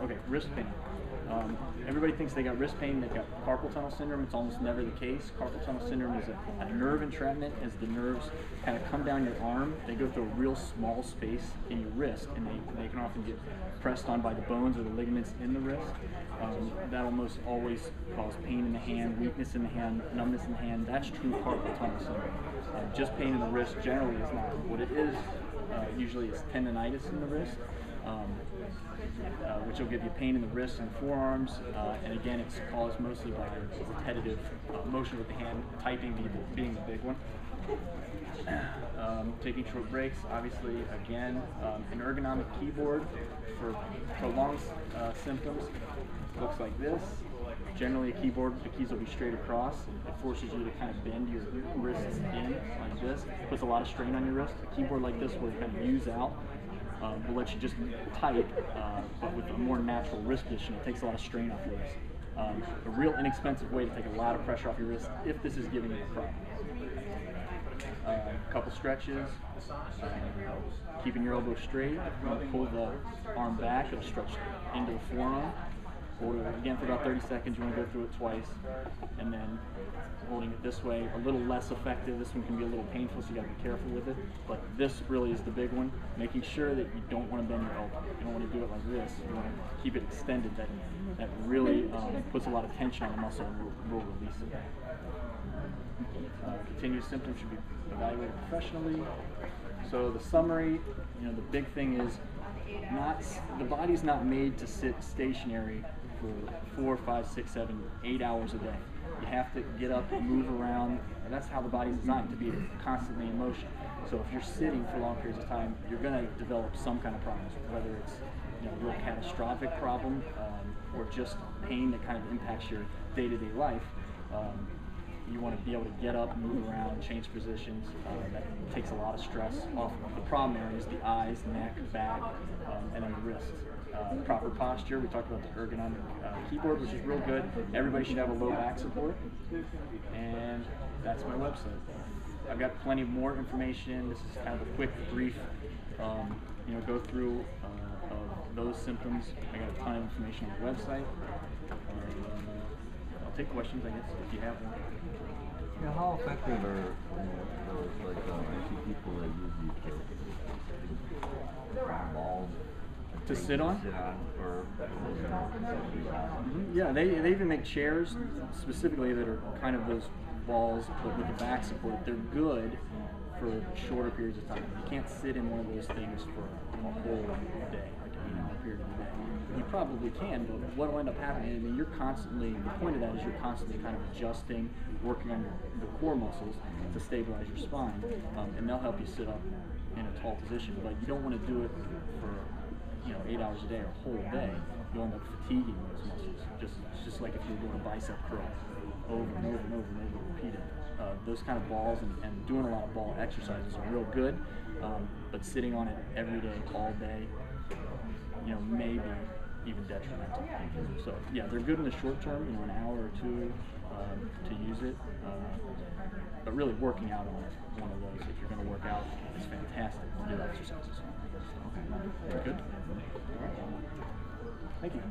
Okay, wrist pain. Everybody thinks they got wrist pain, they've got carpal tunnel syndrome. It's almost never the case. Carpal tunnel syndrome is a nerve entrapment. As the nerves kind of come down your arm, they go through a real small space in your wrist, and they can often get pressed on by the bones or the ligaments in the wrist. That almost always cause pain in the hand, weakness in the hand, numbness in the hand. That's true carpal tunnel syndrome. Just pain in the wrist generally is not. What it is usually is tendonitis in the wrist. Which will give you pain in the wrists and forearms, and again, it's caused mostly by repetitive motion with the hand, typing being the big one. Taking short breaks, obviously, again, an ergonomic keyboard for prolonged symptoms looks like this. Generally, a keyboard, the keys will be straight across. It forces you to kind of bend your wrists in like this. Puts a lot of strain on your wrist. A keyboard like this, where you kind of use out, will let you just type, but with a more natural wrist position. It takes a lot of strain off your wrist. A real inexpensive way to take a lot of pressure off your wrist if this is giving you a problem. A couple stretches, keeping your elbow straight. You want to pull the arm back, it'll stretch into the forearm. Hold it again for about 30 seconds. You want to go through it twice, and then holding it this way, a little less effective. This one can be a little painful, so you got to be careful with it. But this really is the big one, making sure that you don't want to bend your elbow. You don't want to do it like this. You want to keep it extended. That really puts a lot of tension on the muscle and will release it. Continuous symptoms should be evaluated professionally. So the summary, the big thing is the body's not made to sit stationary for 4, 5, 6, 7, 8 hours a day. You have to get up and move around, and that's how the body's designed, to be constantly in motion. So if you're sitting for long periods of time, you're going to develop some kind of problems, whether it's a real catastrophic problem or just pain that kind of impacts your day-to-day life. You want to be able to get up, move around, change positions. That takes a lot of stress off the problem areas: the eyes, neck, back, and then the wrists. Proper posture. We talked about the ergonomic keyboard, which is real good. Everybody should have a low back support. And that's my website. I've got plenty more information. This is kind of a quick, brief, go through of those symptoms. I got a ton of information on the website. I'll take questions, I guess, if you have one. Yeah, how effective are those, I see people that use these balls to sit on? Or yeah, they even make chairs specifically that are kind of those balls, but with the back support. They're good for shorter periods of time. You can't sit in one of those things for a whole day, like an 8-hour period of the day. You probably can, but what will end up happening, you're constantly, the point of that is you're constantly kind of adjusting, working on the core muscles to stabilize your spine, and they'll help you sit up in a tall position. But you don't want to do it for 8 hours a day or a whole day. You'll end up fatiguing those muscles. Just like if you're doing a bicep curl over and over and over and over, repeated. Those kind of balls and doing a lot of ball exercises are real good, but sitting on it every day, all day, maybe even detrimental. So yeah, they're good in the short term, an hour or two to use it. But really working out on it, one of those, if you're going to work out, it's fantastic to do exercises. Okay, good. All right. Thank you.